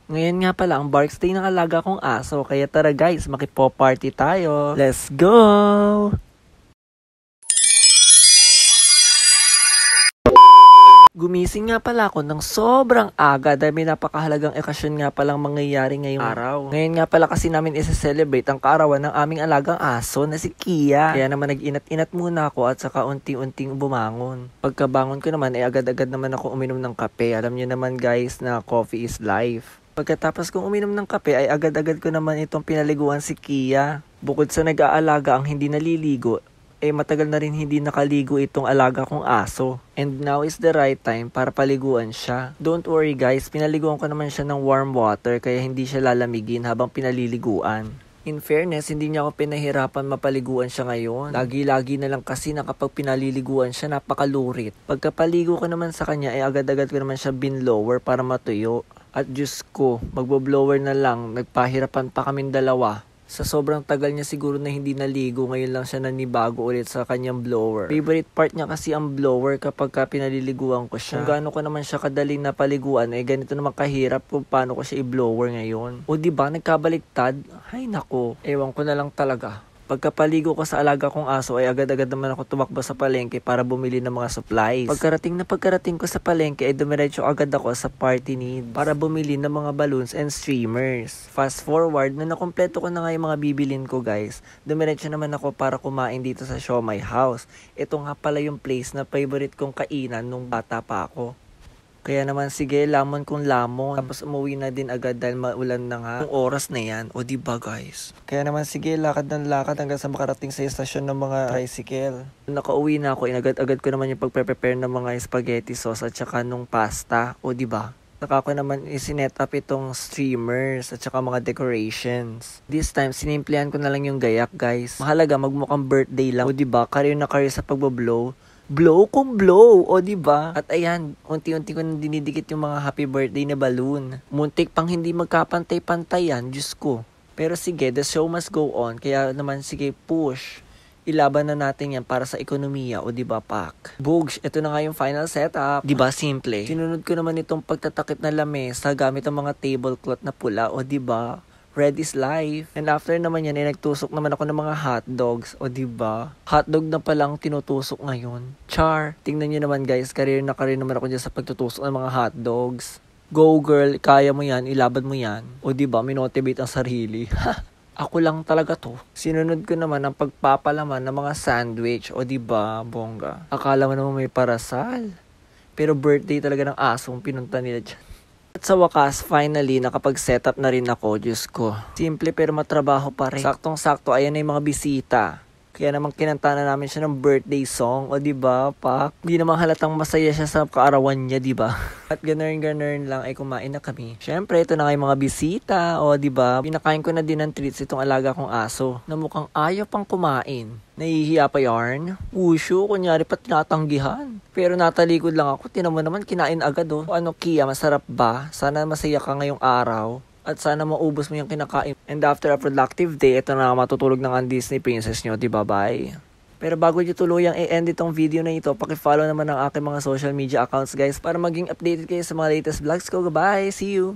Ngayon nga pala ang birthday ng alaga kong aso, kaya tara guys, makipo-party tayo. Let's go! Gumising nga pala ako ng sobrang aga dahil may napakahalagang okasyon nga palang mangyayari ngayong araw. Ngayon nga pala kasi namin isa-celebrate ang kaarawan ng aming alagang aso na si Kia. Kaya naman nag-inat-inat muna ako at saka unti-unting bumangon. Pagkabangon ko naman ay agad-agad naman ako uminom ng kape. Alam niyo naman guys na coffee is life. Pagkatapos kong uminom ng kape ay agad-agad ko naman itong pinaliguan si Kia. Bukod sa nag-aalaga ang hindi naliligo, matagal na rin hindi nakaligo itong alaga kong aso. And now is the right time para paliguan siya. Don't worry guys, pinaliguan ko naman siya ng warm water kaya hindi siya lalamigin habang pinaliliguan. In fairness, hindi niya ako pinahirapan mapaliguan siya ngayon. Lagi-lagi na lang kasi na kapag pinaliliguan siya, napakalurit. Pagkapaligo ko naman sa kanya ay agad-agad ko naman siya binlower para matuyo. At Diyos ko, magbo-blower na lang, nagpahirapan pa kaming dalawa. Sa sobrang tagal niya siguro na hindi naligo, ngayon lang siya nanibago ulit sa kanyang blower. Favorite part niya kasi ang blower kapag pinaliliguan ko siya. Kung gaano ko naman siya kadaling napaliguan, ganito naman kahirap kung paano ko siya i-blower ngayon. O diba, nagkabaliktad? Ay nako, ewan ko na lang talaga. Pagkapaligo ko sa alaga kong aso ay agad-agad naman ako tumakbo sa palengke para bumili ng mga supplies. Pagkarating ko sa palengke ay dumiretso agad ako sa party need para bumili ng mga balloons and streamers. Fast forward, na nakompleto ko na nga yung mga bibilin ko guys, dumiretso naman ako para kumain dito sa Siomai House. Ito nga pala yung place na favorite kong kainan nung bata pa ako. Kaya naman sige, lamon kung lamon. Tapos umuwi na din agad dahil maulan na nga. Yung oras na yan, o diba guys? Kaya naman sige, lakad ng lakad hanggang sa makarating sa estasyon ng mga tricycle. Nakauwi na ako, inagad-agad ko naman yung pagpe-prepare ng mga spaghetti sauce at saka nung pasta, o diba? Saka ko naman isinet up itong streamers at saka mga decorations. This time, sinimplihan ko na lang yung gayak guys. Mahalaga, magmukhang birthday lang. O diba, career na career sa pagbablow. Blow kung blow, o diba? At ayan, unti-unti ko nang dinidikit yung mga happy birthday na balloon. Muntik pang hindi magkapantay-pantay yan, Diyos ko. Pero sige, the show must go on, kaya naman sige, push. Ilaban na natin yan para sa ekonomiya, o diba, Pak? Bugs, ito na nga yung final setup. Diba, simple? Sinunod ko naman itong pagtatakip na lamesa gamit ang mga tablecloth na pula, o diba? Red is life. And after naman yan, nagtusok naman ako ng mga hotdogs. O diba? Hotdog na palang tinutusok ngayon. Char! Tingnan nyo naman guys, career na career naman ako dyan sa pagtutusok ng mga hotdogs. Go girl, kaya mo yan, ilaban mo yan. O diba, minotivate ang sarili. Ako lang talaga to. Sinunod ko naman ang pagpapalaman ng mga sandwich. O diba, bongga. Akala mo naman may parasal. Pero birthday talaga ng asong pinunta nila dyan. At sa wakas, finally, nakapag-setup na rin ako, Diyos ko. Simple pero matrabaho pa rin. Saktong-sakto, ayan na yung mga bisita. Kaya naman kinanta na namin siya ng birthday song, o diba, Pak? Hindi naman halatang masaya siya sa kaarawan niya, diba? At ganern lang ay kumain na kami. Syempre, ito na nga yung mga bisita, o diba? Pinakain ko na din ng treats itong alaga kong aso, na mukhang ayaw pang kumain. Nahihiya pa yarn? Usyo, kunyari pa tinatanggihan. Pero natalikod lang ako, tinan mo naman kinain agad oh. Ano Kia, masarap ba? Sana masaya ka ngayong araw. At sana maubos mo yung kinakain. And after a productive day, ito na matutulog ng ang Disney princess nyo, diba, bye? Pero bago nyo tuluyang i-end itong video na ito, pakifollow naman ang aking mga social media accounts guys para maging updated kayo sa mga latest vlogs ko. Goodbye! See you!